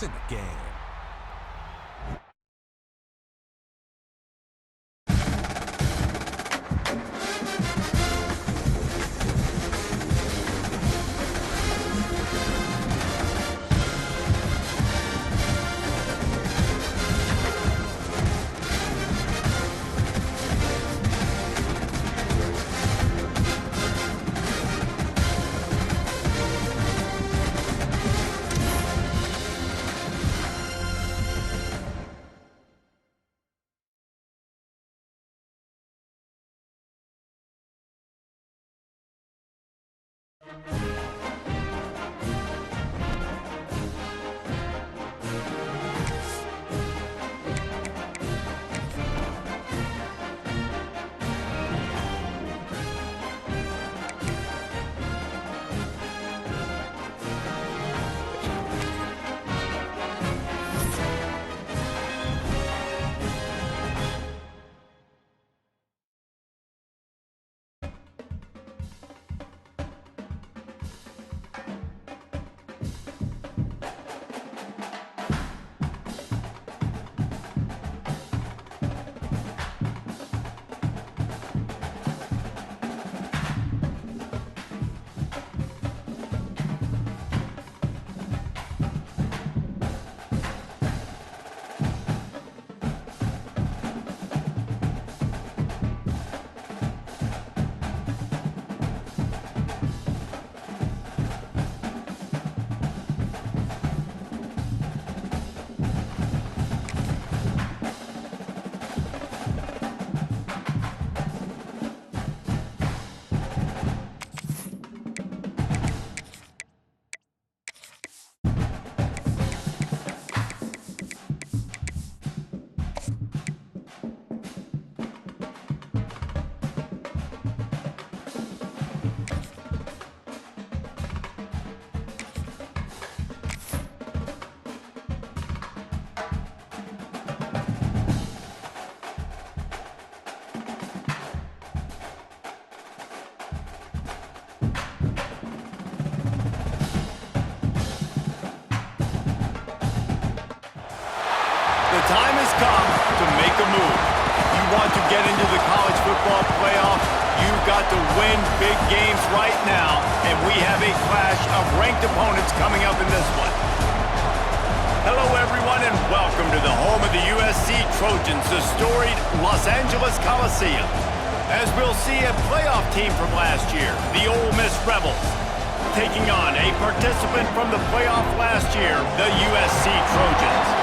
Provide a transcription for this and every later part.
points in the game. The time has come to make a move. If you want to get into the college football playoff, you've got to win big games right now, and we have a clash of ranked opponents coming up in this one. Hello, everyone, and welcome to the home of the USC Trojans, the storied Los Angeles Coliseum. As we'll see a playoff team from last year, the Ole Miss Rebels, taking on a participant from the playoff last year, the USC Trojans.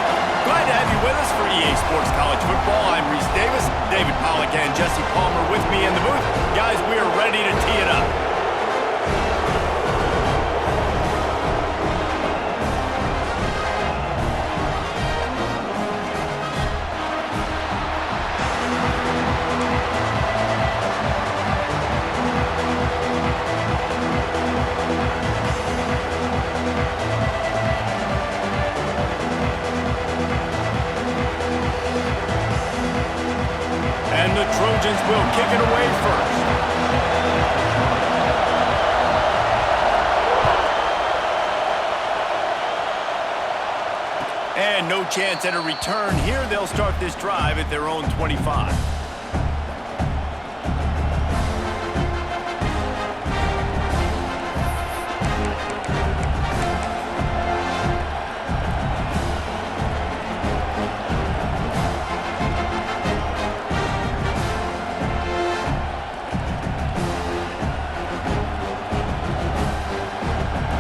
Glad to have you with us for EA Sports College Football. I'm Reese Davis, David Pollack and Jesse Palmer with me in the booth. Guys, we are ready to tee it up. And the Trojans will kick it away first. And no chance at a return here. They'll start this drive at their own 25.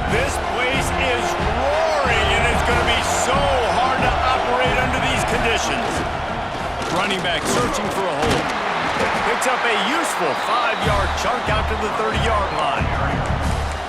This place is roaring, and it's going to be so hard to operate under these conditions. Running back searching for a hole. Picks up a useful 5-yard chunk out to the 30-yard line.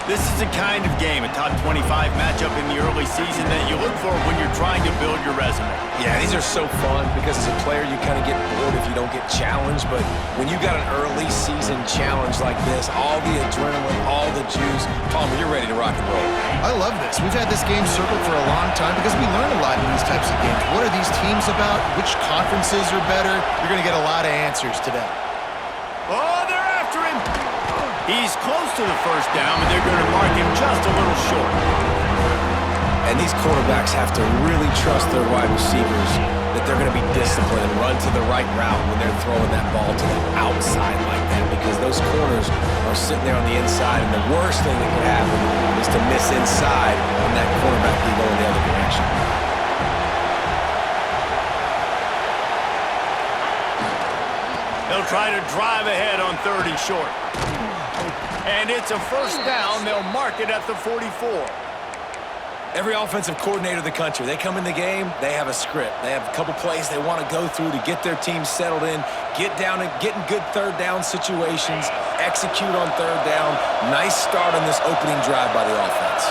This is the kind of game, a top 25 matchup in the early season that you look for when you're trying to build your resume. Yeah, these are so fun because as a player you kind of get bored if you don't get challenged, but when you got an early season challenge like this, all the adrenaline, all the juice, Palmer, you're ready to rock and roll. I love this. We've had this game circled for a long time because we learn a lot in these types of games. What are these teams about? Which conferences are better? You're going to get a lot of answers today. Oh, they're after him. He's close to the first down, but they're going to mark him just a little short. And these quarterbacks have to really trust their wide receivers that they're going to be disciplined and run to the right route when they're throwing that ball to the outside like that, because those corners are sitting there on the inside, and the worst thing that could happen is to miss inside and that quarterback be going the other direction. They'll try to drive ahead on 3rd and short. And it's a first down. They'll mark it at the 44. Every offensive coordinator in the country, they come in the game, they have a script. They have a couple plays they want to go through to get their team settled in, get down and get in good 3rd down situations, execute on 3rd down. Nice start on this opening drive by the offense.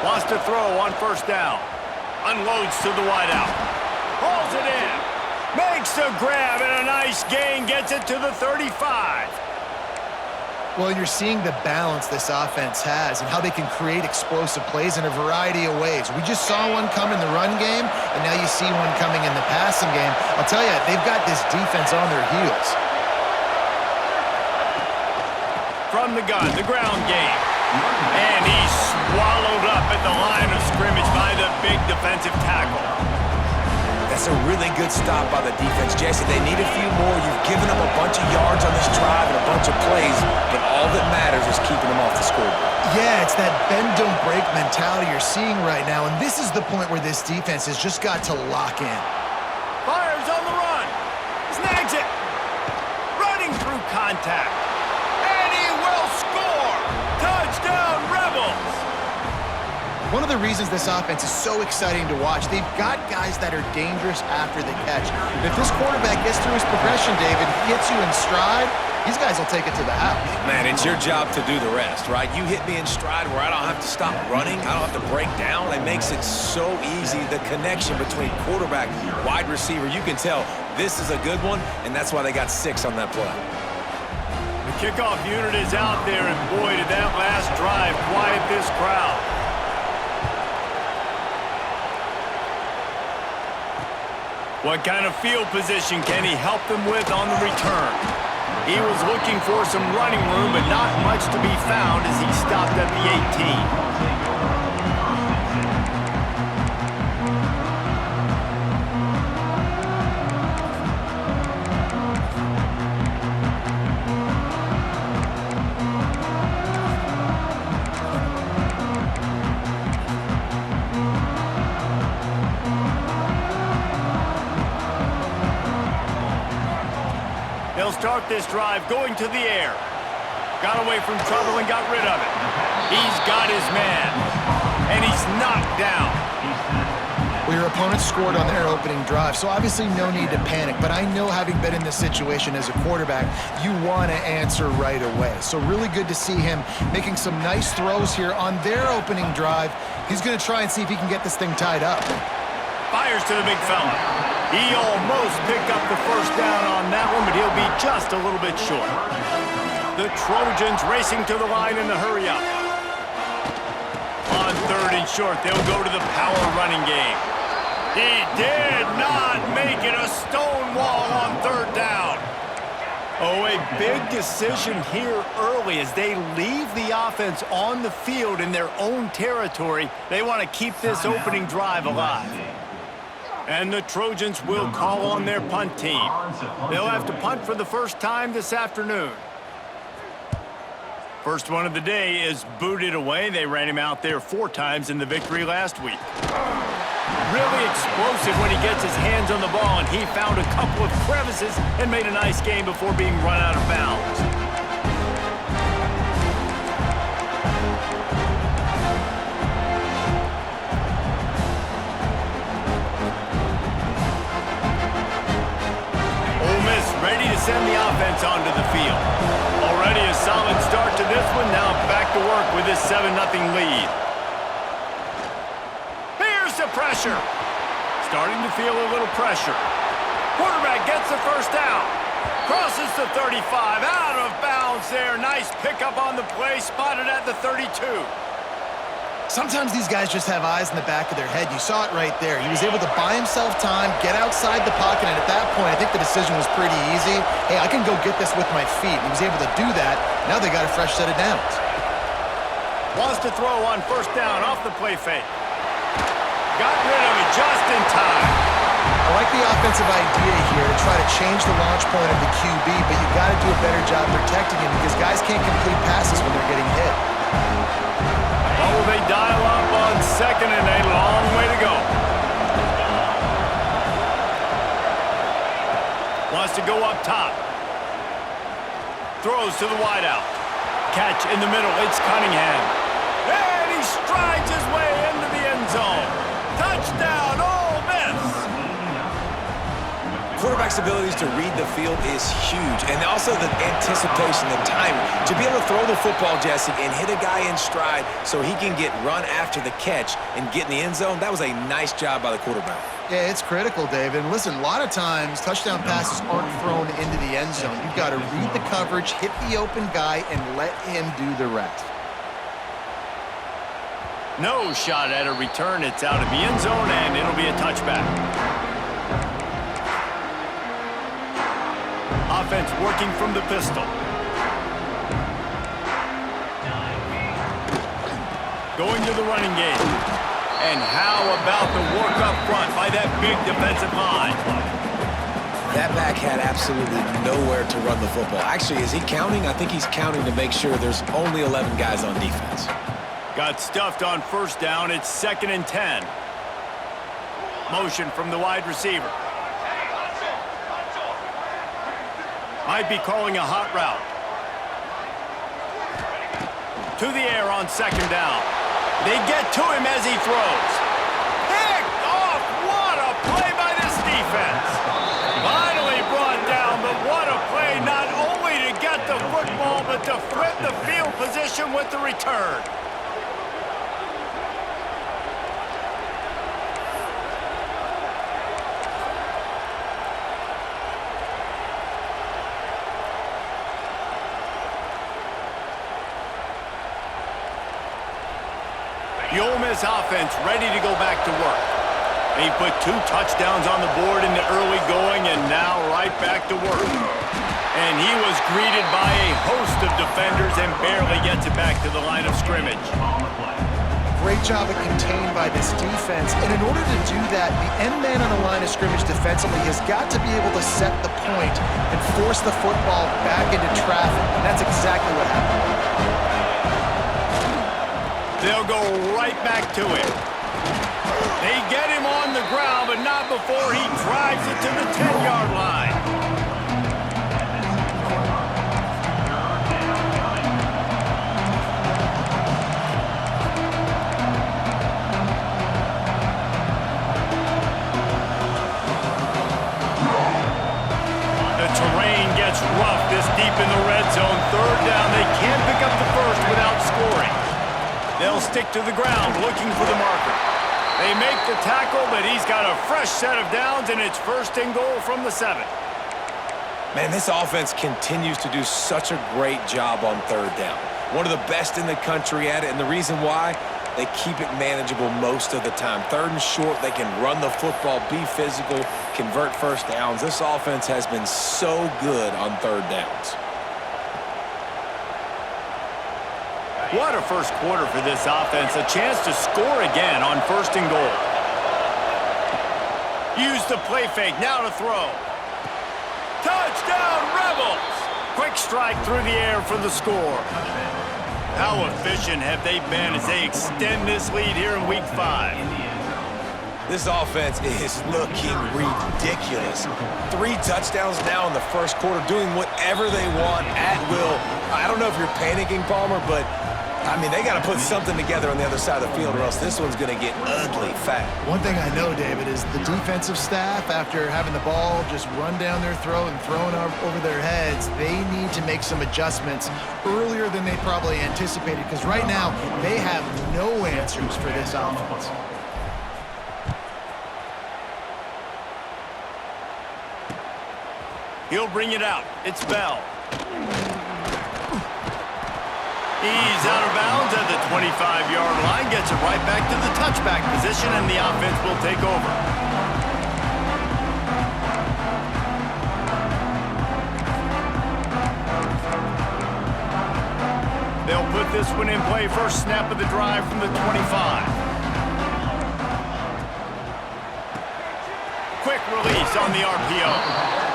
Wants to throw on 1st down. Unloads to the wideout. Hauls it in. Makes a grab and a nice gain. Gets it to the 35. Well, you're seeing the balance this offense has and how they can create explosive plays in a variety of ways. We just saw one come in the run game, and now you see one coming in the passing game. I'll tell you, they've got this defense on their heels. From the gun, the ground game. And he's swallowed up at the line of scrimmage by the big defensive tackle. That's a really good stop by the defense. Jason, they need a few more. You've given up a bunch of yards on this drive and a bunch of plays, but all that matters is keeping them off the scoreboard. Yeah, it's that bend, don't break mentality you're seeing right now, and this is the point where this defense has just got to lock in. Fires on the run. Snags it. Running through contact. And he will score. Touchdown, Rebels. One of the reasons this offense is so exciting to watch, they've got guys that are dangerous after the catch. If this quarterback gets through his progression, David, hits you in stride, these guys will take it to the house. Man, it's your job to do the rest, right? You hit me in stride where I don't have to stop running. I don't have to break down. It makes it so easy. The connection between quarterback, wide receiver, you can tell this is a good one, and that's why they got 6 on that play. The kickoff unit is out there, and boy, did that last drive quiet this crowd. What kind of field position can he help them with on the return? He was looking for some running room, but not much to be found as he stopped at the 18. They'll start this drive going to the air. Got away from trouble and got rid of it. He's got his man. And he's knocked down. Well, your opponent scored on their opening drive, so obviously no need to panic. But I know, having been in this situation as a quarterback, you want to answer right away. So really good to see him making some nice throws here on their opening drive. He's going to try and see if he can get this thing tied up. Fires to the big fella. He almost picked up the first down on that one, but he'll be just a little bit short. The Trojans racing to the line in the hurry up. On 3rd and short, they'll go to the power running game. He did not make it. A stone wall on 3rd down. Oh, a big decision here early as they leave the offense on the field in their own territory. They want to keep this opening drive alive. And the Trojans will call on their punt team. They'll have to punt for the first time this afternoon. First one of the day is booted away. They ran him out there 4 times in the victory last week. Really explosive when he gets his hands on the ball, and he found a couple of crevices and made a nice game before being run out of bounds. Ready to send the offense onto the field. Already a solid start to this one. Now back to work with this 7-0 lead. Here's the pressure. Starting to feel a little pressure. Quarterback gets the first down. Crosses the 35. Out of bounds there. Nice pickup on the play. Spotted at the 32. Sometimes these guys just have eyes in the back of their head. You saw it right there. He was able to buy himself time, get outside the pocket, and at that point, I think the decision was pretty easy. Hey, I can go get this with my feet. He was able to do that. Now they got a fresh set of downs. Wants to throw on first down off the play fake. Got rid of it just in time. I like the offensive idea here to try to change the launch point of the QB, but you got to do a better job protecting him because guys can't complete passes when they're getting hit. Oh, they dial up on second and a long way to go. Wants to go up top. Throws to the wideout. Catch in the middle. It's Cunningham. And he strides his way into the end zone. Touchdown, Ole Miss. Quarterback's abilities to read the field is huge, and also the anticipation, the timing. To be able to throw the football, Jesse, and hit a guy in stride so he can get run after the catch and get in the end zone, that was a nice job by the quarterback. Yeah, it's critical, David. And listen, a lot of times touchdown passes aren't thrown into the end zone. You've got to read the coverage, hit the open guy, and let him do the rest. No shot at a return. It's out of the end zone, and it'll be a touchback. Offense working from the pistol. Going to the running game. And how about the work up front by that big defensive line? That back had absolutely nowhere to run the football. Actually, is he counting? I think he's counting to make sure there's only 11 guys on defense. Got stuffed on first down. It's 2nd and 10. Motion from the wide receiver. Might be calling a hot route. To the air on 2nd down. They get to him as he throws. Picked off! What a play by this defense. Finally brought down, but what a play not only to get the football, but to flip the field position with the return. The Ole Miss offense ready to go back to work. He put 2 touchdowns on the board in the early going and now right back to work. And he was greeted by a host of defenders and barely gets it back to the line of scrimmage. Great job of contained by this defense. And in order to do that, the end man on the line of scrimmage defensively has got to be able to set the point and force the football back into traffic. And that's exactly what happened. They'll go right back to him. They get him on the ground, but not before he drives it to the 10-yard line. The terrain gets rough this deep in the red zone. 3rd down, they can't pick up the first without scoring. They'll stick to the ground looking for the marker. They make the tackle, but he's got a fresh set of downs, and it's 1st and goal from the 7. Man, this offense continues to do such a great job on 3rd down. One of the best in the country at it, and the reason why, they keep it manageable most of the time. 3rd and short, they can run the football, be physical, convert first downs. This offense has been so good on 3rd downs. What a first quarter for this offense. A chance to score again on 1st and goal. Use the play fake, now to throw. Touchdown, Rebels! Quick strike through the air for the score. How efficient have they been as they extend this lead here in Week 5? This offense is looking ridiculous. 3 touchdowns now in the first quarter, doing whatever they want at will. I don't know if you're panicking, Palmer, but I mean, they got to put something together on the other side of the field or else this one's going to get ugly fast. One thing I know, David, is the defensive staff, after having the ball just run down their throat and thrown over their heads, they need to make some adjustments earlier than they probably anticipated because right now they have no answers for this offense. He'll bring it out. It's Bell. He's out of bounds at the 25-yard line, gets it right back to the touchback position, and the offense will take over. They'll put with this one in play. First snap of the drive from the 25. Quick release on the RPO.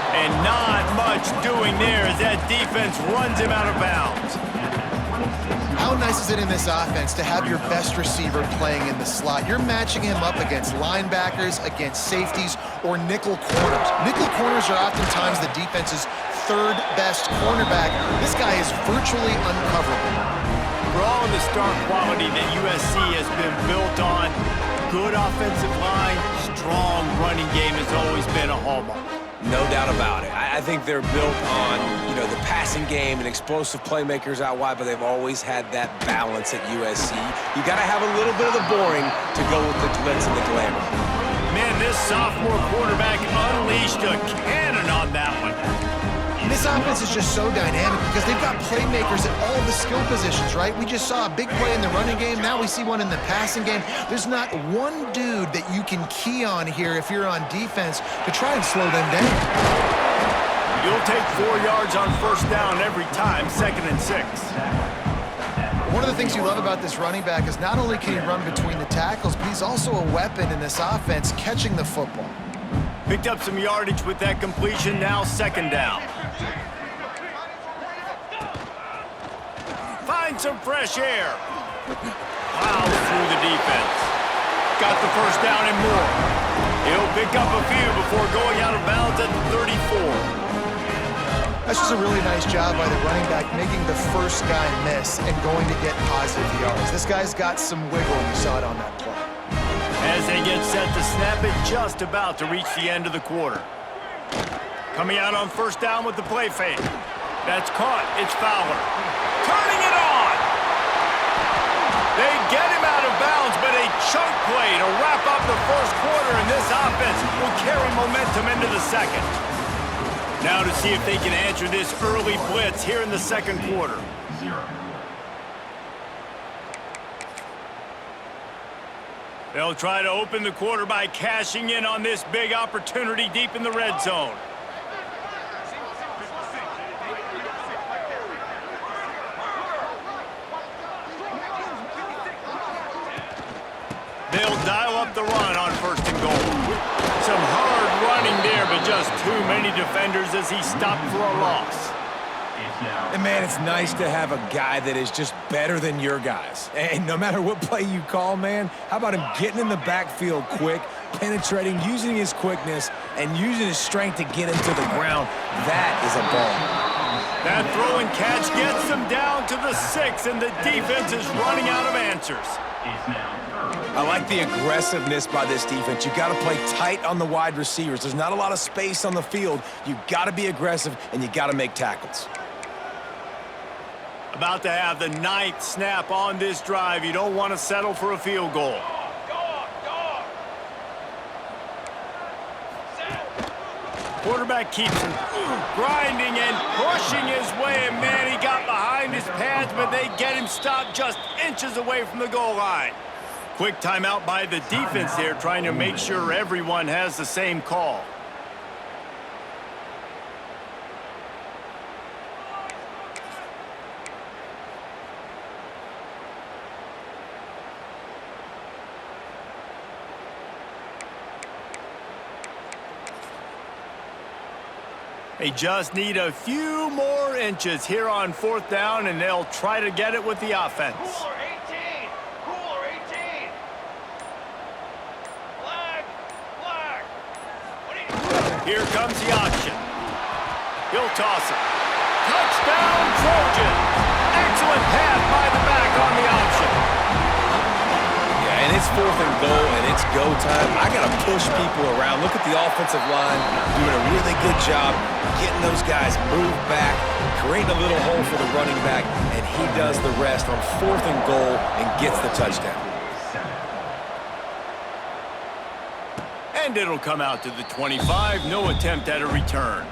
And not much doing there as that defense runs him out of bounds. How nice is it in this offense to have your best receiver playing in the slot? You're matching him up against linebackers, against safeties, or nickel corners. Nickel corners are oftentimes the defense's third best cornerback. This guy is virtually uncoverable. For all of the star quality that USC has been built on, good offensive line, strong running game has always been a hallmark. No doubt about it. I think they're built on, the passing game and explosive playmakers out wide, but they've always had that balance at USC. You got to have a little bit of the boring to go with the glitz and the glamour. Man, this sophomore quarterback unleashed a cannon on that one. This offense is just so dynamic because they've got playmakers at all the skill positions, right? We just saw a big play in the running game. Now we see one in the passing game. There's not one dude that you can key on here if you're on defense to try and slow them down. You'll take 4 yards on first down every time, 2nd and 6. One of the things you love about this running back is not only can he run between the tackles, but he's also a weapon in this offense catching the football. Picked up some yardage with that completion, now 2nd down. Find some fresh air. Plows through the defense. Got the first down and more. He'll pick up a few before going out of bounds at the 34. That's just a really nice job by the running back, making the first guy miss and going to get positive yards. This guy's got some wiggle, and you saw it on that play. As they get set to snap it, just about to reach the end of the quarter. Coming out on first down with the play fake. That's caught. It's Fowler. Turning it on! They get him out of bounds, but a chunk play to wrap up the first quarter, and this offense will carry momentum into the second. Now to see if they can answer this early blitz here in the second quarter. They'll try to open the quarter by cashing in on this big opportunity deep in the red zone. They'll dial up the run on first and goal. Some hard running there, but just too many defenders as he stopped for a loss. And man, it's nice to have a guy that is just better than your guys. And no matter what play you call, man, how about him getting in the backfield quick, penetrating, using his quickness, and using his strength to get him to the ground? That is a ball. That throw and catch gets them down to the 6, and the defense is running out of answers. I like the aggressiveness by this defense. You got to play tight on the wide receivers. There's not a lot of space on the field. You got to be aggressive, and you got to make tackles. About to have the 9th snap on this drive. You don't want to settle for a field goal. Quarterback keeps him grinding and pushing his way, and man, he got behind his pads, but they get him stopped just inches away from the goal line. Quick timeout by the defense there, trying to make sure everyone has the same call. They just need a few more inches here on 4th down, and they'll try to get it with the offense. Cooler 18! Cooler 18! Flag! Flag! Here comes the option. He'll toss it. Touchdown, Trojans! Excellent pass by the back on the option. Yeah, and it's 4th and goal, and it's go time. I got to push people around. Look at the offensive line doing a really good job getting those guys moved back, creating a little hole for the running back, and he does the rest on 4th and goal and gets the touchdown. And it'll come out to the 25. No attempt at a return.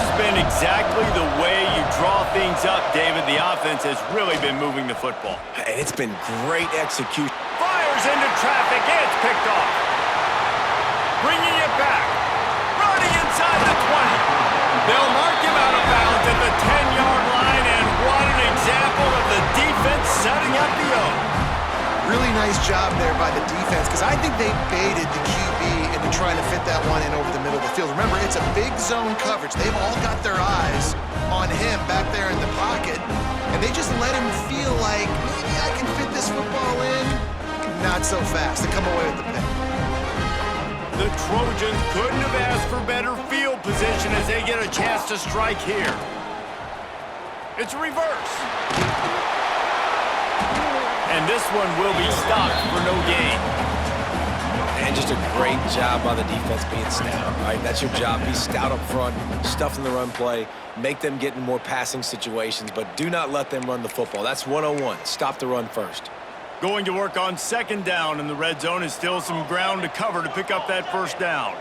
has been exactly the way you draw things up, David. The offense has really been moving the football. And it's been great execution. Fires into traffic, and it's picked off. Bringing it back. Running inside the 20. They'll mark him out of bounds at the 10-yard line, and what an example of the defense setting up the O. Really nice job there by the defense, because I think they baited the QB into trying to fit that one in over the middle of the field. Remember, it's a big zone coverage. They've all got their eyes on him back there in the pocket, and they just let him feel like, maybe I can fit this football in. Not so fast. They come away with the pick. The Trojans couldn't have asked for better field position as they get a chance to strike here. It's a reverse. And this one will be stopped for no gain. And just a great job by the defense being stout, right? That's your job. Be stout up front, stuff in the run play, make them get in more passing situations, but do not let them run the football. That's 101. Stop the run first. Going to work on second down in the red zone is still some ground to cover to pick up that first down.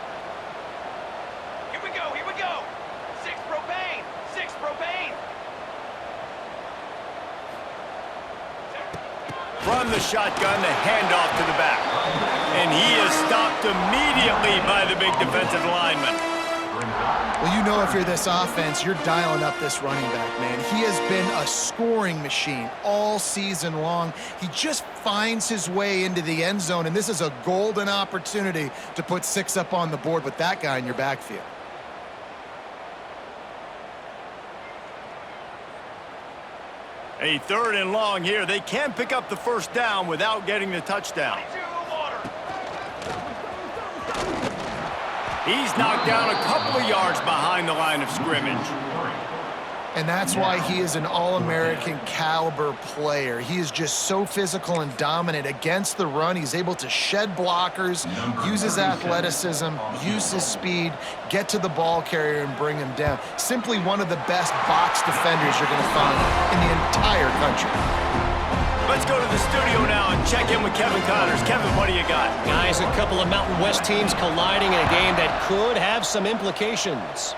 Here we go, here we go. 6 propane, 6 propane. From the shotgun, the handoff to the back. And he is stopped immediately by the big defensive lineman. Well, you know if you're this offense, you're dialing up this running back, man. He has been a scoring machine all season long. He just finds his way into the end zone, and this is a golden opportunity to put 6 up on the board with that guy in your backfield. A 3rd and long here. They can pick up the first down without getting the touchdown. 22 water. He's knocked down a couple of yards behind the line of scrimmage. And that's why he is an All-American caliber player. He is just so physical and dominant against the run. He's able to shed blockers, use his athleticism, use his speed, get to the ball carrier and bring him down. Simply one of the best box defenders you're going to find in the entire country. Let's go to the studio now and check in with Kevin Connors. Kevin, what do you got? Guys, a couple of Mountain West teams colliding in a game that could have some implications.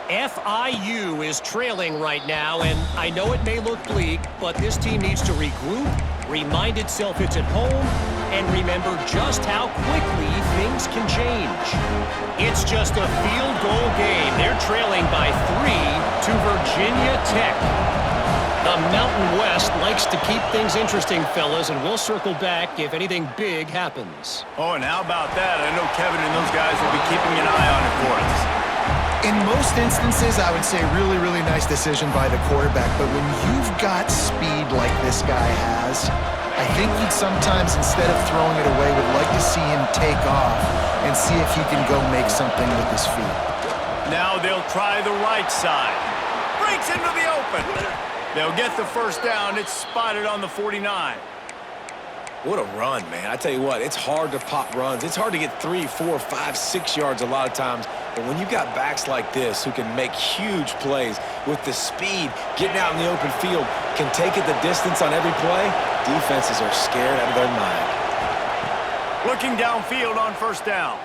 FIU is trailing right now, and I know it may look bleak, but this team needs to regroup, remind itself it's at home, and remember just how quickly things can change. It's just a field goal game. They're trailing by 3 to Virginia Tech. The Mountain West likes to keep things interesting, fellas, and we'll circle back if anything big happens. Oh, and how about that? I know Kevin and those guys will be keeping an eye on it for us. In most instances, I would say really, really nice decision by the quarterback. But when you've got speed like this guy has, I think you'd sometimes, instead of throwing it away, would like to see him take off and see if he can go make something with his feet. Now they'll try the right side. Breaks into the open. They'll get the first down. It's spotted on the 49. What a run, man. I tell you what, it's hard to pop runs. It's hard to get 3, 4, 5, 6 yards a lot of times. But when you got backs like this who can make huge plays with the speed, getting out in the open field, can take it the distance on every play, defenses are scared out of their mind. Looking downfield on first down.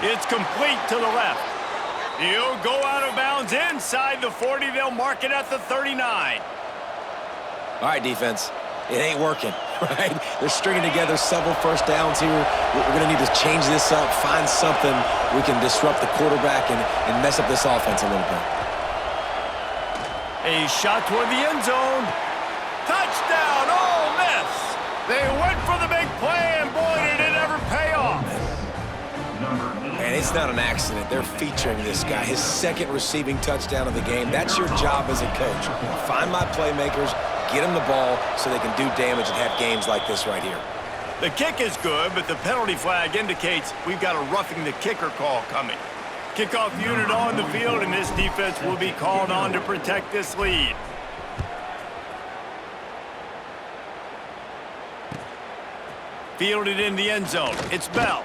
It's complete to the left. He'll go out of bounds inside the 40. They'll mark it at the 39. All right, defense. It ain't working, right? They're stringing together several first downs here. We're going to need to change this up, find something we can disrupt the quarterback and mess up this offense a little bit. A shot toward the end zone. Touchdown, Ole Miss. They went for the big play, and boy, did it ever pay off. And it's not an accident. They're featuring this guy, his 2nd receiving touchdown of the game. That's your job as a coach. Find my playmakers, get them the ball so they can do damage and have games like this right here. The kick is good, but the penalty flag indicates we've got a roughing the kicker call coming. Kickoff unit on the field, and this defense will be called on to protect this lead. Fielded in the end zone. It's Bell.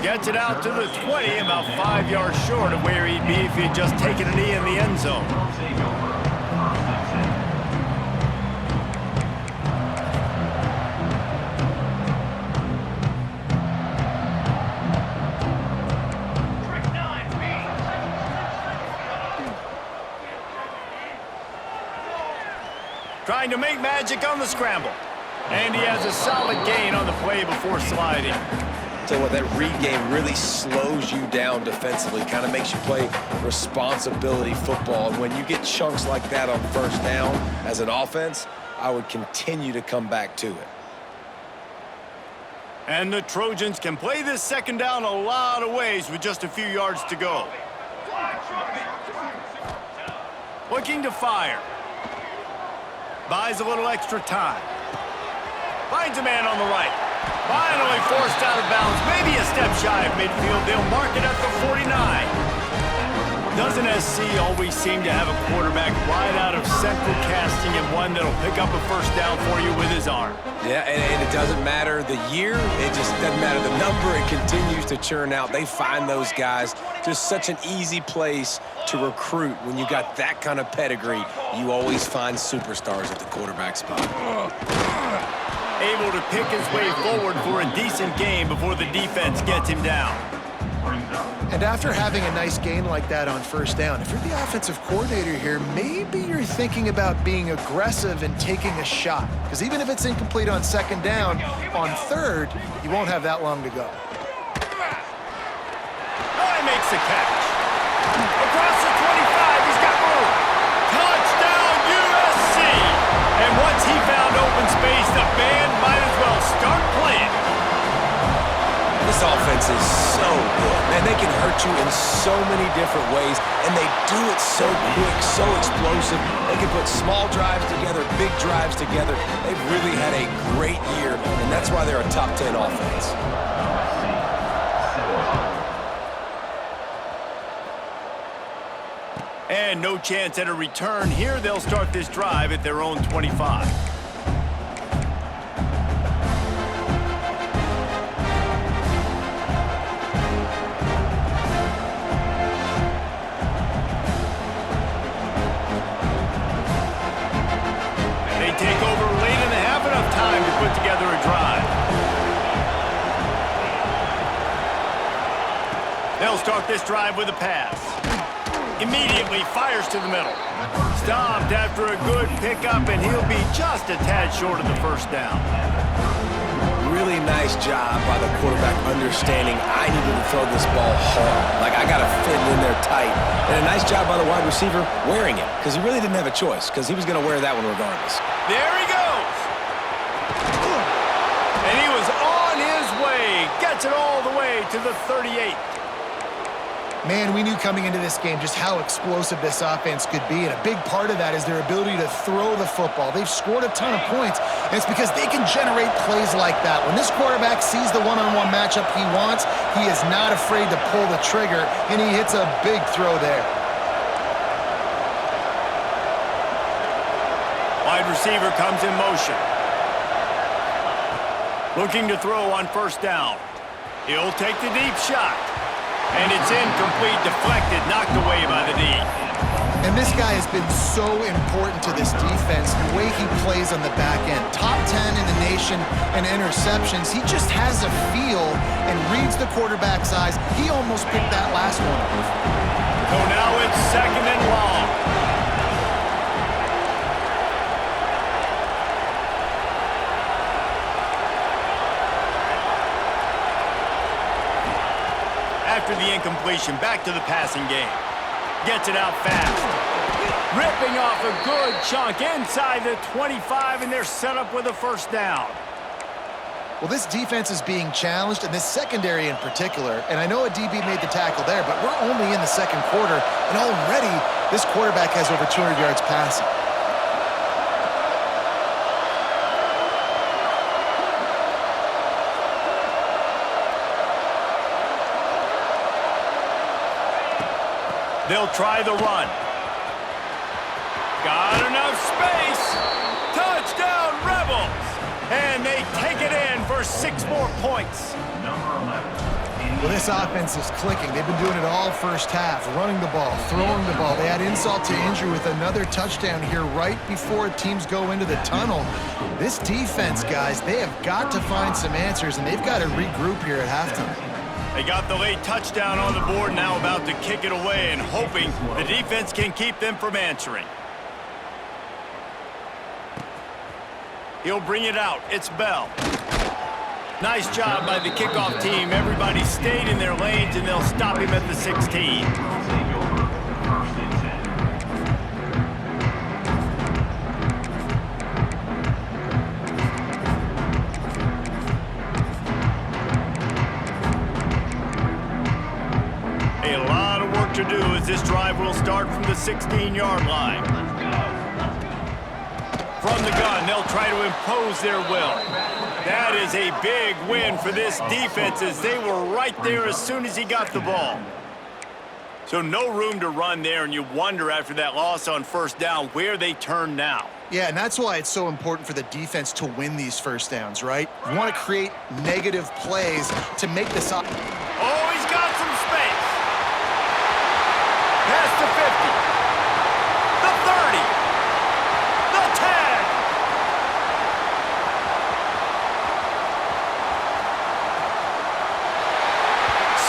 Gets it out to the 20, about 5 yards short of where he'd be if he'd just taken a knee in the end zone. Trick 9, B. trying to make magic on the scramble. And he has a solid gain on the play before sliding. So what, that read game really slows you down defensively, kind of makes you play responsibility football. And when you get chunks like that on first down as an offense, I would continue to come back to it. And the Trojans can play this second down a lot of ways with just a few yards to go. Looking to fire. Buys a little extra time. Finds a man on the right. Finally forced out of bounds. Maybe a step shy of midfield. They'll mark it at the 49. Doesn't SC always seem to have a quarterback right out of central casting and one that'll pick up a first down for you with his arm? Yeah, and it doesn't matter the year. It just doesn't matter the number. It continues to churn out. They find those guys. Just such an easy place to recruit. When you got that kind of pedigree, you always find superstars at the quarterback spot. Able to pick his way forward for a decent game before the defense gets him down. And after having a nice gain like that on first down, if you're the offensive coordinator here, maybe you're thinking about being aggressive and taking a shot. Because even if it's incomplete on second down, on third, you won't have that long to go. He makes the catch. Across the 25, he's got room. Touchdown, USC! And once he found open space, the band might as well start playing. This offense is so good. Man, they can hurt you in so many different ways, and they do it so quick, so explosive. They can put small drives together, big drives together. They've really had a great year, and that's why they're a top 10 offense. And no chance at a return here. They'll start this drive at their own 25. They take over late in the half, enough time to put together a drive. They'll start this drive with a pass. Immediately fires to the middle. Stopped after a good pickup, and he'll be just a tad short of the first down. Really nice job by the quarterback understanding I needed to throw this ball hard. Like, I got to fit it in there tight. And a nice job by the wide receiver wearing it, because he really didn't have a choice, because he was going to wear that one regardless. There he goes. And he was on his way. Gets it all the way to the 38. Man, we knew coming into this game just how explosive this offense could be, and a big part of that is their ability to throw the football. They've scored a ton of points, and it's because they can generate plays like that. When this quarterback sees the one-on-one matchup he wants, he is not afraid to pull the trigger, and he hits a big throw there. Wide receiver comes in motion. Looking to throw on first down. He'll take the deep shot. And it's incomplete, deflected, knocked away by the D. And this guy has been so important to this defense, the way he plays on the back end. Top 10 in the nation in interceptions. He just has a feel and reads the quarterback's eyes. He almost picked that last one off. So now it's second and long. After the incompletion, back to the passing game. Gets it out fast. Ripping off a good chunk inside the 25, and they're set up with a first down. Well, this defense is being challenged, and this secondary in particular, and I know a DB made the tackle there, but we're only in the second quarter, and already this quarterback has over 200 yards passing. They'll try the run. Got enough space. Touchdown, Rebels. And they take it in for 6 more points. Well, this offense is clicking. They've been doing it all first half, running the ball, throwing the ball. They had insult to injury with another touchdown here right before teams go into the tunnel. This defense, guys, they have got to find some answers, and they've got to regroup here at halftime. They got the late touchdown on the board, now about to kick it away and hoping the defense can keep them from answering. He'll bring it out. It's Bell. Nice job by the kickoff team. Everybody stayed in their lanes, and they'll stop him at the 16. A lot of work to do as this drive will start from the 16-yard line. From the gun, they'll try to impose their will. That is a big win for this defense as they were right there as soon as he got the ball. So no room to run there, and you wonder after that loss on first down where they turn now. Yeah, and that's why it's so important for the defense to win these first downs, right? You want to create negative plays to make this up. Oh, he's got some space. Past the 50. The 30. The 10.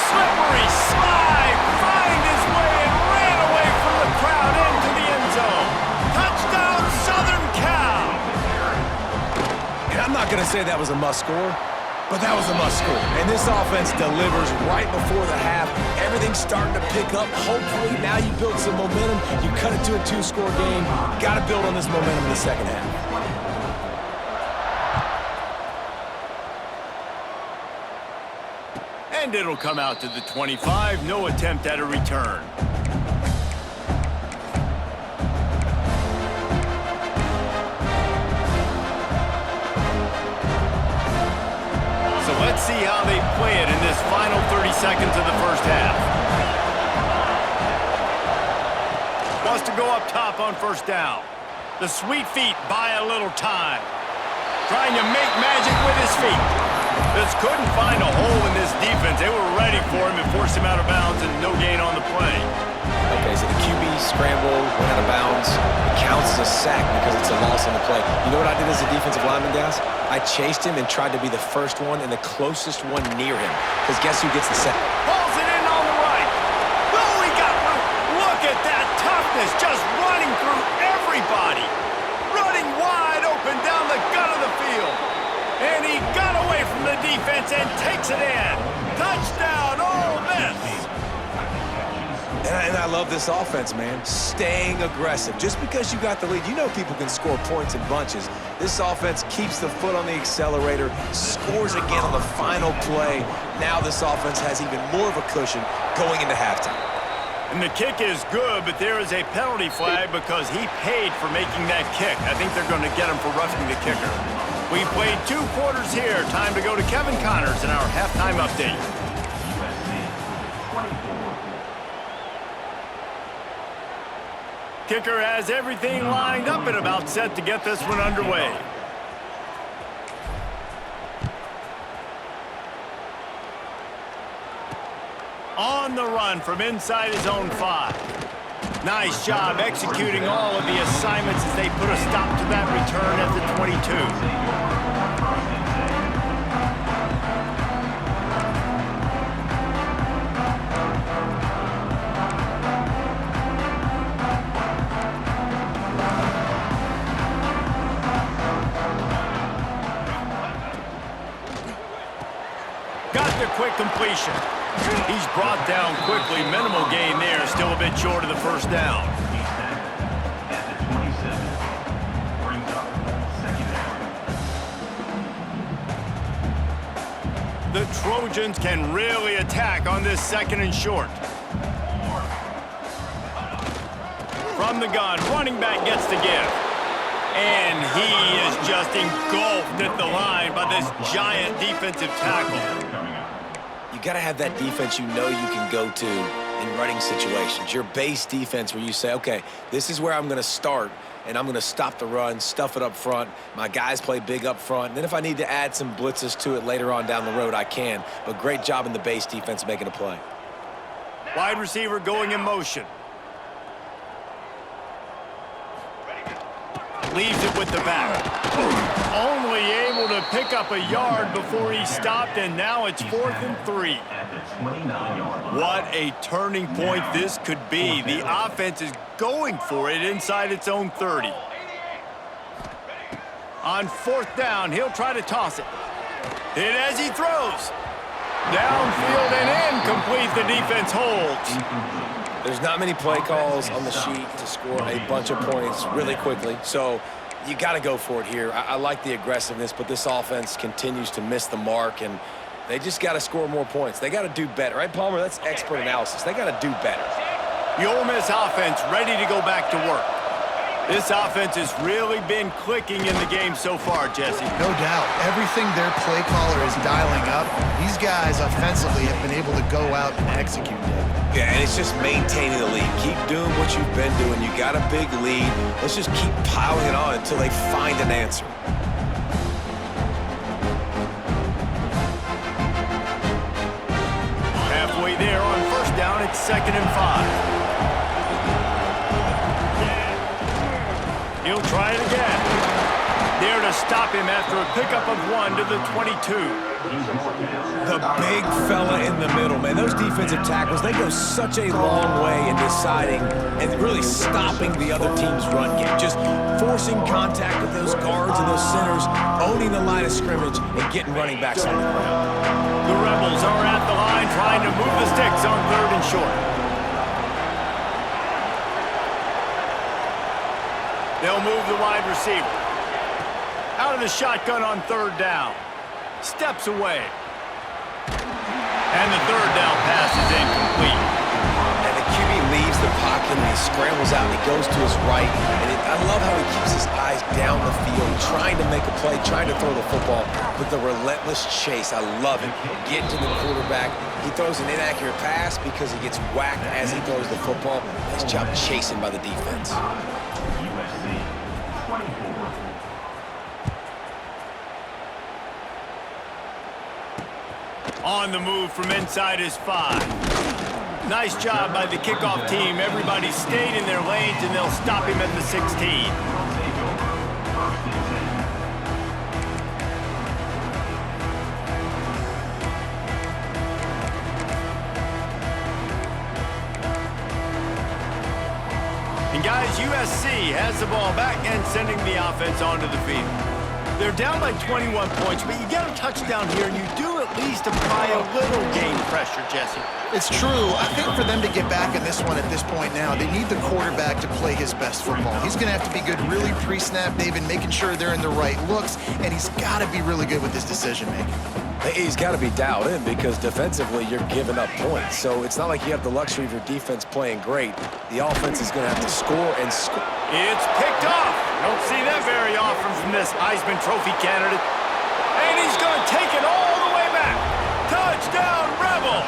Slippery slide. Find his way and ran away from the crowd into the end zone. Touchdown, Southern Cal. And I'm not going to say that was a must score, but that was a must score. And this offense delivers right before the half. Everything's starting to pick up. Hopefully, now you build some momentum. You cut it to a 2-score game. Got to build on this momentum in the second half. And it'll come out to the 25. No attempt at a return. So let's see how they play it in this final 30 seconds of the first half. Wants to go up top on first down. The sweet feet buy a little time. Trying to make magic with his feet. Just couldn't find a hole in this defense. They were ready for him and forced him out of bounds, and no gain on the play. Okay, so the QB scramble, went out of bounds. It counts as a sack because it's a loss on the play. You know what I did as a defensive lineman, guys? I chased him and tried to be the first one and the closest one near him. Because guess who gets the sack? Pulls it in on the right. Oh, he got room. Look at that toughness, just running through everybody. Running wide open down the gut of the field. And he got away from the defense and takes it in. Touchdown, Ole Miss. And I love this offense, man. Staying aggressive. Just because you got the lead, you know people can score points in bunches. This offense keeps the foot on the accelerator, scores again on the final play. Now this offense has even more of a cushion going into halftime. And the kick is good, but there is a penalty flag because he paid for making that kick. I think they're going to get him for roughing the kicker. We've played 2 quarters here. Time to go to Kevin Connors in our halftime update. Kicker has everything lined up and about set to get this one underway. On the run from inside his own 5. Nice job executing all of the assignments as they put a stop to that return at the 22. Got the quick completion. He's brought down quickly. Minimal gain there. Still a bit short of the first down. The Trojans can really attack on this 2nd and short. From the gun, running back gets the give. And he is just engulfed at the line by this giant defensive tackle. You got to have that defense you know you can go to in running situations. Your base defense where you say, okay, this is where I'm going to start, and I'm going to stop the run, stuff it up front. My guys play big up front. And then if I need to add some blitzes to it later on down the road, I can. But great job in the base defense making a play. Wide receiver going in motion. Leaves it with the back. Only able to pick up a yard before he stopped, and now it's 4th and 3. What a turning point this could be. The offense is going for it inside its own 30. On 4th down, he'll try to toss it. Hit as he throws. Downfield and incomplete. The defense holds. There's not many play calls on the sheet to score a bunch of points really quickly, so you got to go for it here. I like the aggressiveness, but this offense continues to miss the mark, and they just got to score more points. They got to do better, right, Palmer? That's expert analysis. They got to do better. The Ole Miss offense ready to go back to work. This offense has really been clicking in the game so far, Jesse. No doubt. Everything their play caller is dialing up, these guys offensively have been able to go out and execute it. Yeah, and it's just maintaining the lead. Keep doing what you've been doing. You got a big lead. Let's just keep piling it on until they find an answer. Halfway there on 1st down, it's 2nd and 5. He'll try it again. There to stop him after a pickup of 1 to the 22. The big fella in the middle, man. Those defensive tackles, they go such a long way in deciding and really stopping the other team's run game. Just forcing contact with those guards and those centers, owning the line of scrimmage, and getting running backs on the ground. The Rebels are at the line trying to move the sticks on 3rd and short. They'll move the wide receiver. Out of the shotgun on 3rd down. Steps away. And the 3rd down pass is incomplete. And the QB leaves the pocket and he scrambles out and he goes to his right. And I love how he keeps his eyes down the field, trying to make a play, trying to throw the football with the relentless chase. I love it. Get to the quarterback. He throws an inaccurate pass because he gets whacked as he throws the football. Nice job chasing by the defense. On the move from inside his 5. Nice job by the kickoff team. Everybody stayed in their lanes, and they'll stop him at the 16. And guys, USC has the ball back and sending the offense onto the field. They're down by 21 points, but you get a touchdown here, and you do at least apply a little game pressure, Jesse. It's true. I think for them to get back in this one at this point now, they need the quarterback to play his best football. He's going to have to be good really pre-snap, David, making sure they're in the right looks, and he's got to be really good with his decision-making. He's got to be dialed in because defensively you're giving up points. So it's not like you have the luxury of your defense playing great. The offense is going to have to score and score. It's picked off. Don't see that very often from this Heisman Trophy candidate. And he's going to take it all the way back. Touchdown, Rebels!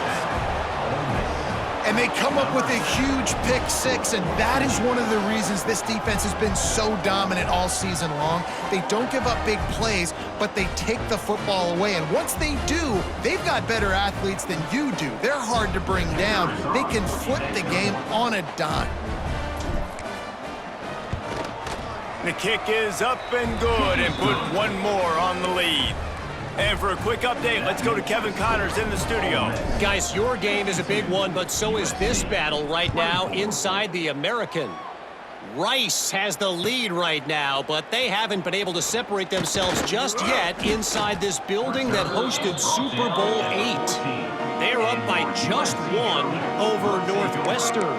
And they come up with a huge pick 6, and that is one of the reasons this defense has been so dominant all season long. They don't give up big plays, but they take the football away. And once they do, they've got better athletes than you do. They're hard to bring down. They can flip the game on a dime. The kick is up and good, and put one more on the lead. And for a quick update, let's go to Kevin Connors in the studio. Guys, your game is a big one, but so is this battle right now inside the American. Rice has the lead right now, but they haven't been able to separate themselves just yet inside this building that hosted Super Bowl VIII. They're up by just 1 over Northwestern.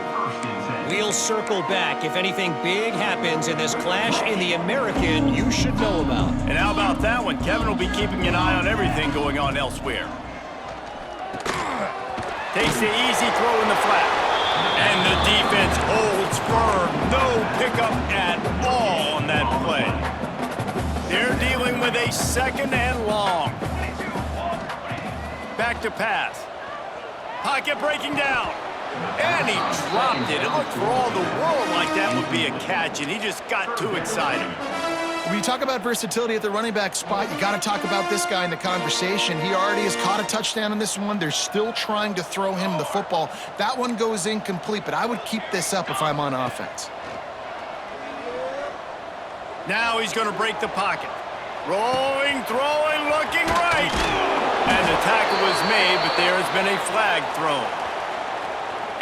We'll circle back if anything big happens in this clash in the American you should know about. And how about that one? Kevin will be keeping an eye on everything going on elsewhere. Takes the easy throw in the flat. And the defense holds firm. No pickup at all on that play. They're dealing with a 2nd and long. Back to pass. Pocket breaking down. And he dropped it. It looked for all the world like that would be a catch, and he just got too excited. When you talk about versatility at the running back spot, you got to talk about this guy in the conversation. He already has caught a touchdown in this one. They're still trying to throw him the football. That one goes incomplete, but I would keep this up if I'm on offense. Now he's going to break the pocket. Rolling, throwing, looking right. And the tackle was made, but there has been a flag thrown.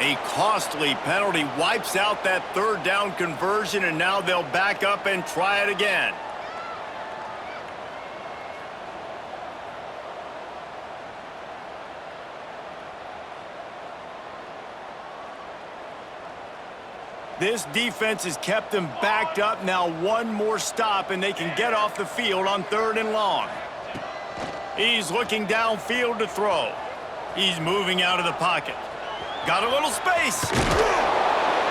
A costly penalty wipes out that 3rd down conversion, and now they'll back up and try it again. This defense has kept them backed up. Now one more stop, and they can get off the field on 3rd and long. He's looking downfield to throw. He's moving out of the pocket. Got a little space.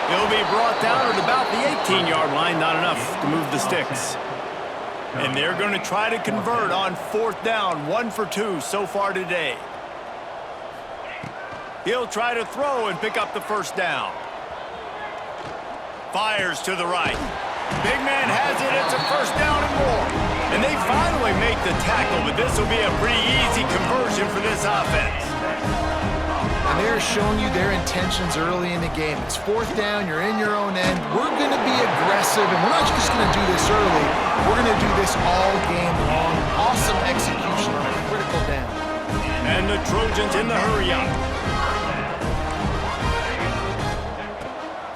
He'll be brought down at about the 18-yard line. Not enough to move the sticks. And they're going to try to convert on 4th down. 1 for 2 so far today. He'll try to throw and pick up the 1st down. Fires to the right. Big man has it. It's a 1st down and more. And they finally make the tackle, but this will be a pretty easy conversion for this offense. And they're showing you their intentions early in the game. It's 4th down. You're in your own end. We're going to be aggressive, and we're not just going to do this early. We're going to do this all game long. Awesome execution on a critical down. And the Trojans in the hurry-up.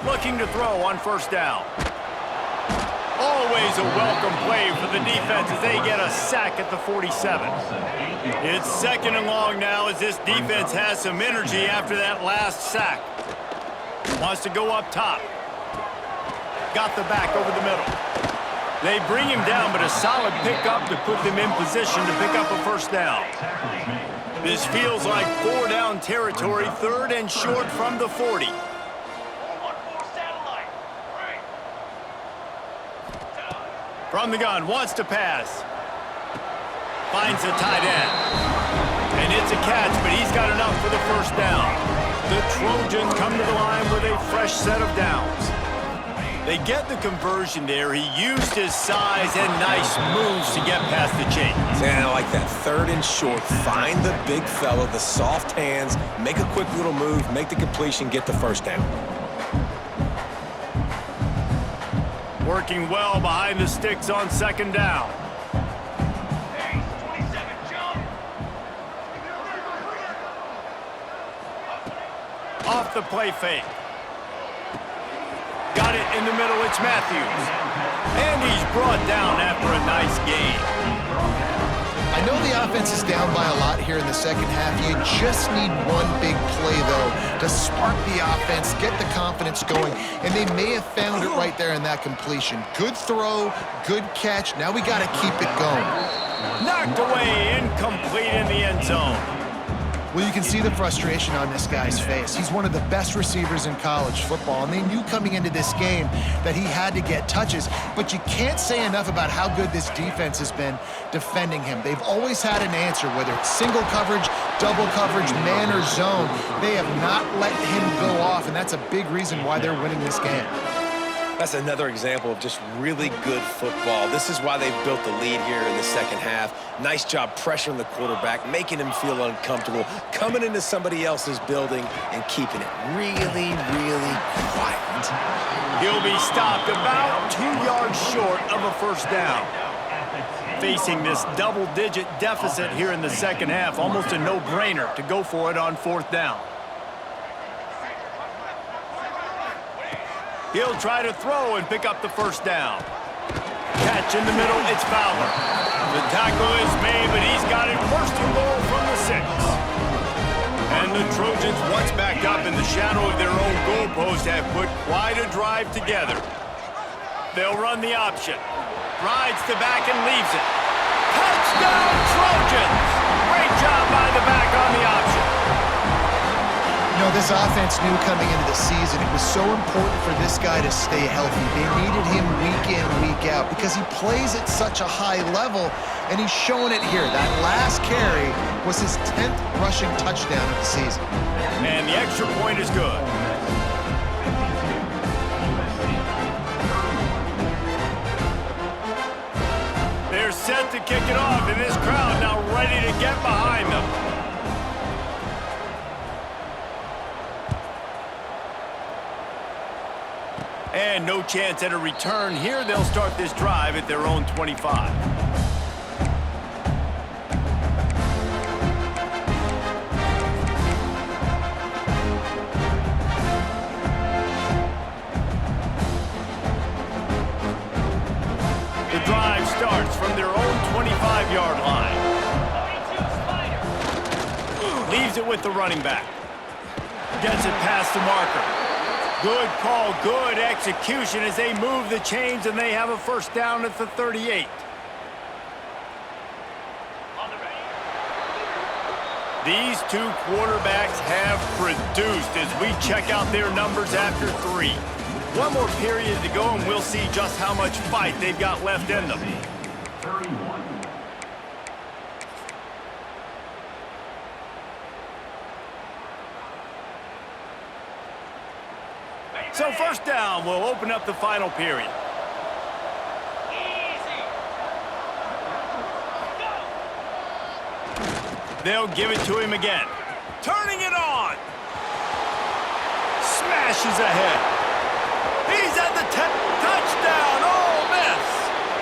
Looking to throw on 1st down. Always a welcome play for the defense as they get a sack at the 47. It's 2nd and long now as this defense has some energy after that last sack. Wants to go up top. Got the back over the middle. They bring him down, but a solid pickup to put them in position to pick up a 1st down. This feels like 4-down territory, 3rd and short from the 40. From the gun, wants to pass. Finds the tight end. And it's a catch, but he's got enough for the 1st down. The Trojans come to the line with a fresh set of downs. They get the conversion there. He used his size and nice moves to get past the chains. And I like that 3rd and short. Find the big fella, the soft hands, make a quick little move, make the completion, get the 1st down. Working well behind the sticks on 2nd down. Hey, 27, jump. Off the play fake. Got it in the middle, it's Matthews. And he's brought down after a nice gain. I know the offense is down by a lot here in the 2nd half. You just need one big play, though, to spark the offense, get the confidence going, and they may have found it right there in that completion. Good throw, good catch. Now we got to keep it going. Knocked away, incomplete in the end zone. Well, you can see the frustration on this guy's face. He's one of the best receivers in college football, and they knew coming into this game that he had to get touches, but you can't say enough about how good this defense has been defending him. They've always had an answer, whether it's single coverage, double coverage, man or zone. They have not let him go off, and that's a big reason why they're winning this game. That's another example of just really good football. This is why they've built the lead here in the 2nd half. Nice job pressuring the quarterback, making him feel uncomfortable, coming into somebody else's building and keeping it really, really quiet. He'll be stopped about 2 yards short of a 1st down. Facing this double-digit deficit here in the 2nd half, almost a no-brainer to go for it on 4th down. He'll try to throw and pick up the 1st down. Catch in the middle, it's Fowler. The tackle is made, but he's got it 1st and goal from the 6. And the Trojans, once backed up in the shadow of their own goalpost, have put quite a drive together. They'll run the option. Rides to back and leaves it. Touchdown, Trojans! Great job by the back on the option. You know, this offense knew coming into the season it was so important for this guy to stay healthy. They needed him week in, week out because he plays at such a high level, and he's showing it here. That last carry was his 10th rushing touchdown of the season. And the extra point is good. They're set to kick it off, and this crowd now ready to get behind them. And no chance at a return here. They'll start this drive at their own 25. The drive starts from their own 25-yard line. Leaves it with the running back. Gets it past the marker. Good call, good execution as they move the chains and they have a first down at the 38. These two quarterbacks have produced as we check out their numbers after 3. One more period to go and we'll see just how much fight they've got left in them. So first down will open up the final period. Easy. Go. They'll give it to him again. Turning it on. Smashes ahead. He's at the touchdown. Ole Miss.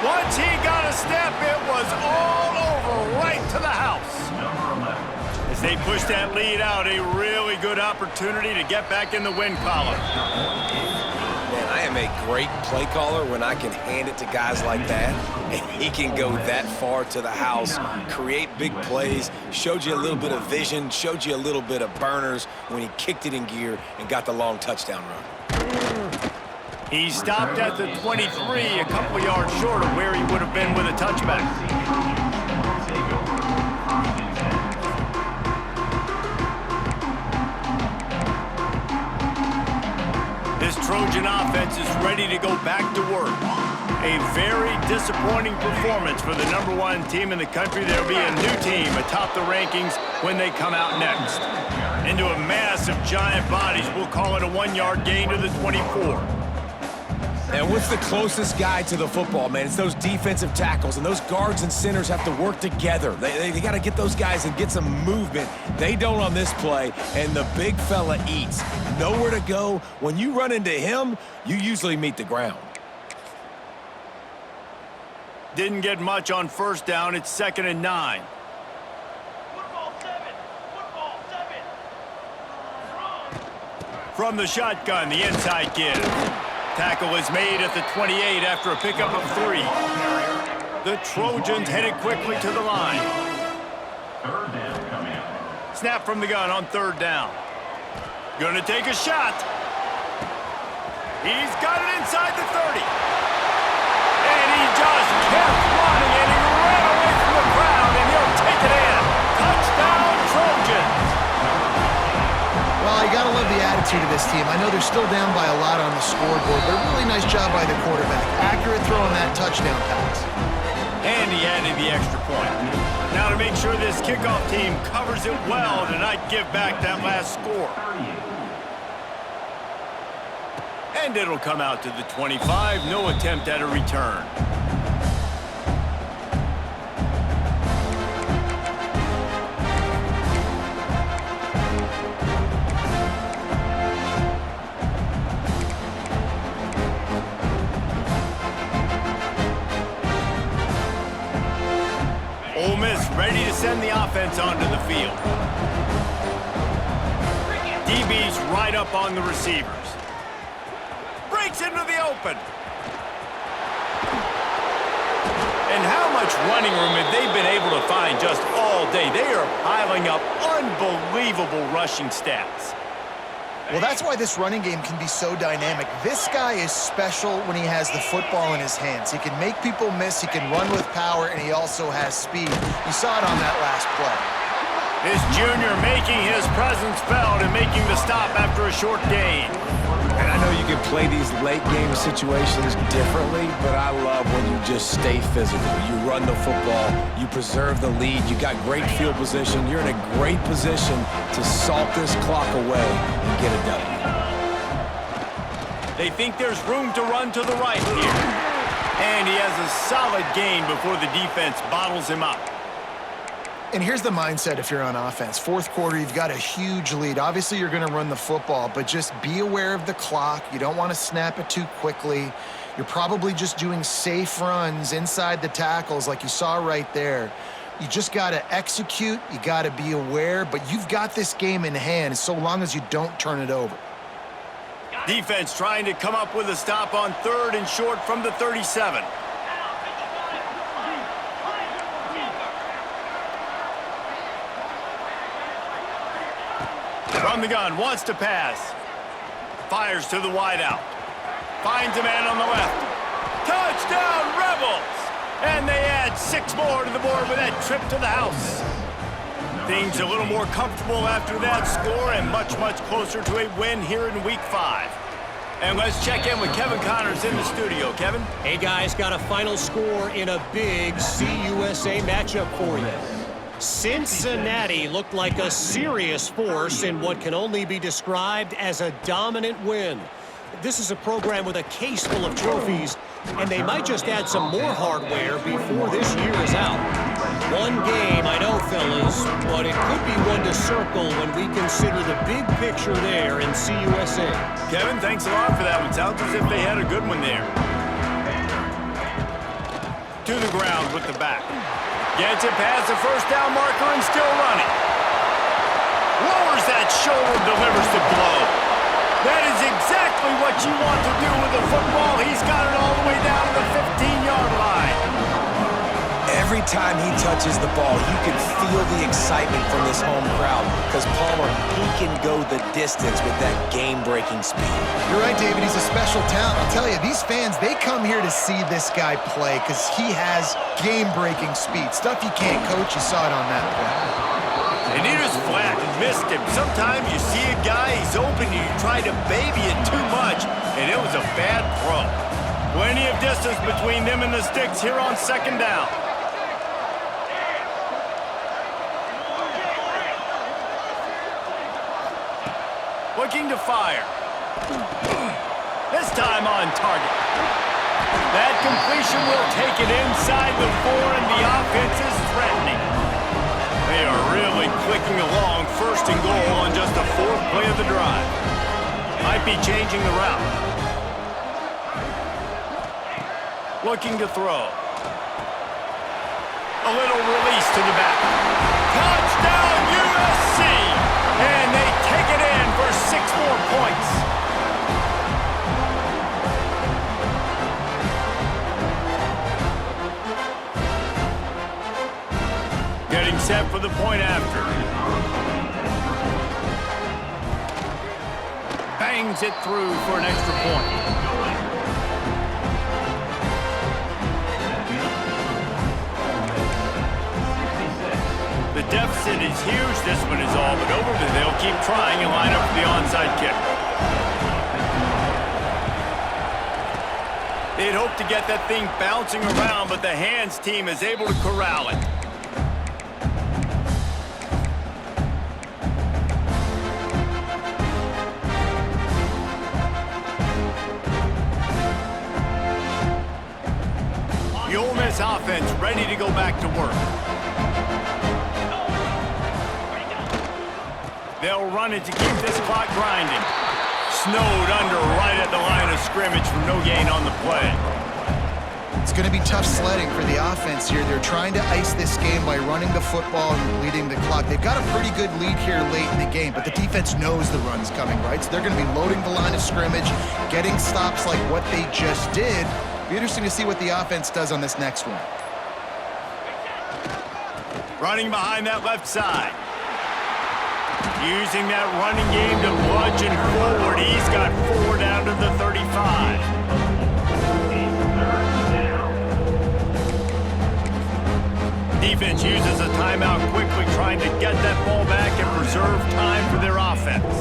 Once he got a step, it was all over right to the house. As they push that lead out, a really good opportunity to get back in the win column. Man, I am a great play caller when I can hand it to guys like that, and he can go that far to the house, create big plays, showed you a little bit of vision, showed you a little bit of burners when he kicked it in gear and got the long touchdown run. He stopped at the 23, a couple of yards short of where he would have been with a touchback. This Trojan offense is ready to go back to work. A very disappointing performance for the #1 team in the country. There'll be a new team atop the rankings when they come out next. Into a mass of giant bodies, we'll call it a 1-yard gain to the 24. And what's the closest guy to the football, man? It's those defensive tackles, and those guards and centers have to work together. They got to get those guys and get some movement. They don't on this play, and the big fella eats. Nowhere to go. When you run into him, you usually meet the ground. Didn't get much on first down. It's 2nd and 9. Football 7. Football 7. From the shotgun, the inside give. Tackle is made at the 28 after a pickup of 3. The Trojans headed quickly to the line. Snap from the gun on 3rd down. Gonna take a shot. He's got it inside the 30. And he just kept running, and he ran away from the crowd, and he'll take it in. Touchdown, Trojans. Well, you got to love the attitude of this team. I know they're still down by a lot on the scoreboard, but a really nice job by the quarterback. Accurate throw on that touchdown pass. And he added the extra point. Now to make sure this kickoff team covers it well to not give back that last score. And it'll come out to the 25. No attempt at a return. Ole Miss ready to send the offense onto the field. DB's right up on the receivers. Breaks into the open. And how much running room have they been able to find just all day? They are piling up unbelievable rushing stats. Well, that's why this running game can be so dynamic. This guy is special when he has the football in his hands. He can make people miss, he can run with power, and he also has speed. You saw it on that last play. This junior making his presence felt and making the stop after a short gain. And I know you can play these late game situations differently, but I love when you just stay physical. You run the football, you preserve the lead, you got great field position, you're in a great position to salt this clock away and get a W. They think there's room to run to the right here. And he has a solid gain before the defense bottles him up. And here's the mindset if you're on offense. 4th quarter, you've got a huge lead. Obviously, you're going to run the football, but just be aware of the clock. You don't want to snap it too quickly. You're probably just doing safe runs inside the tackles like you saw right there. You just got to execute. You got to be aware, but you've got this game in hand so long as you don't turn it over. Defense trying to come up with a stop on 3rd and short from the 37. From the gun, wants to pass. Fires to the wideout. Finds a man on the left. Touchdown, Rebels! And they add 6 more to the board with that trip to the house. Things a little more comfortable after that score and much, much closer to a win here in Week 5. And let's check in with Kevin Connors in the studio. Kevin? Hey, guys, got a final score in a big CUSA matchup for you. Cincinnati looked like a serious force in what can only be described as a dominant win. This is a program with a case full of trophies, and they might just add some more hardware before this year is out. One game, I know, fellas, but it could be one to circle when we consider the big picture there in CUSA. Kevin, thanks a lot for that one. Sounds as if they had a good one there. To the ground with the back. Gets it past the first down marker and still running. Lowers that shoulder, delivers the blow. That is exactly what you want to do with the football. He's got it all the way down to the 15-yard line. Every time he touches the ball, you can feel the excitement from this home crowd because Palmer, he can go the distance with that game-breaking speed. You're right, David. He's a special talent. I'll tell you, these fans, they come here to see this guy play because he has game-breaking speed. Stuff you can't coach. You saw it on that play. And he just flat and missed him. Sometimes you see a guy, he's open, and you try to baby it too much, and it was a bad throw. Plenty of distance between them and the sticks here on second down. Looking to fire. This time on target. That completion will take it inside the 4, and the offense is threatening. They are really clicking along, first and goal on just the 4th play of the drive. Might be changing the route. Looking to throw. A little release to the back. Touchdown USC! And they take it in for 6 more points. Getting set for the point after. Bangs it through for an extra point. The deficit is huge. This one is all but over, but they'll keep trying and line up for the onside kick. They'd hope to get that thing bouncing around, but the hands team is able to corral it. The Ole Miss offense ready to go back to work. They'll run it to keep this clock grinding. Snowed under right at the line of scrimmage for no gain on the play. It's going to be tough sledding for the offense here. They're trying to ice this game by running the football and bleeding the clock. They've got a pretty good lead here late in the game, but the defense knows the run's coming, right? So they're going to be loading the line of scrimmage, getting stops like what they just did. Be interesting to see what the offense does on this next one. Running behind that left side. Using that running game to bludgeon forward. He's got 4 down to the 35. Defense uses a timeout quickly, trying to get that ball back and preserve time for their offense.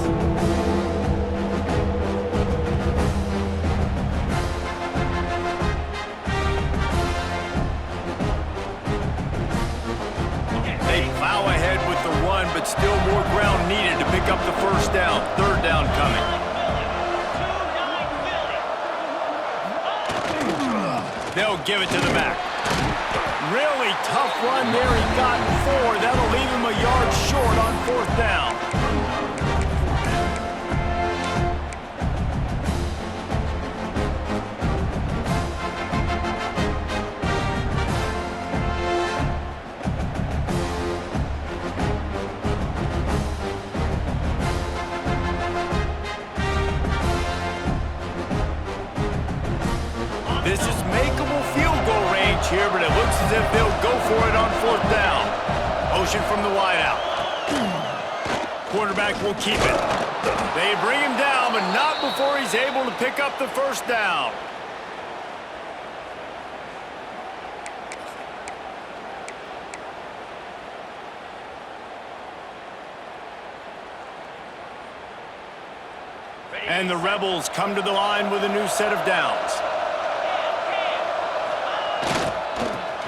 They plow ahead with the run, but still more ground needed to pick up the first down. 3rd down coming. They'll give it to the back. Really tough run there. He got 4. That'll leave him a yard short on 4th down. This is makeable field goal range here, but it looks as if they'll go for it on 4th down. Motion from the wideout. Quarterback will keep it. They bring him down, but not before he's able to pick up the first down. And the Rebels come to the line with a new set of downs.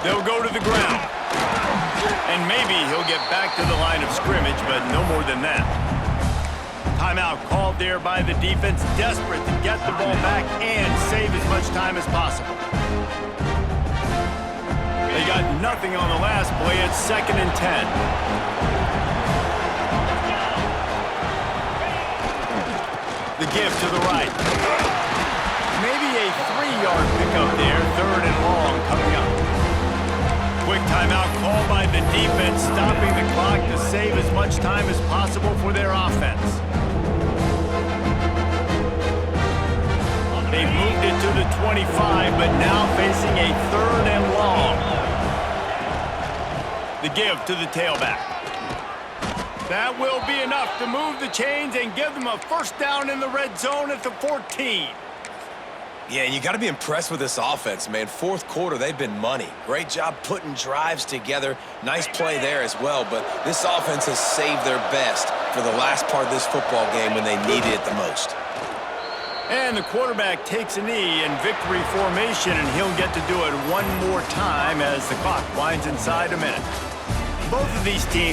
They'll go to the ground. And maybe he'll get back to the line of scrimmage, but no more than that. Timeout called there by the defense, desperate to get the ball back and save as much time as possible. They got nothing on the last play. It's 2nd and 10. The give to the right. Maybe a 3-yard pickup there, 3rd and long coming up. Quick timeout called by the defense, stopping the clock to save as much time as possible for their offense. They've moved it to the 25, but now facing a 3rd and long. The give to the tailback. That will be enough to move the chains and give them a first down in the red zone at the 14. Yeah, you got to be impressed with this offense, man. 4th quarter, they've been money. Great job putting drives together. Nice play there as well, but this offense has saved their best for the last part of this football game when they needed it the most. And the quarterback takes a knee in victory formation, and he'll get to do it one more time as the clock winds inside a minute. Both of these teams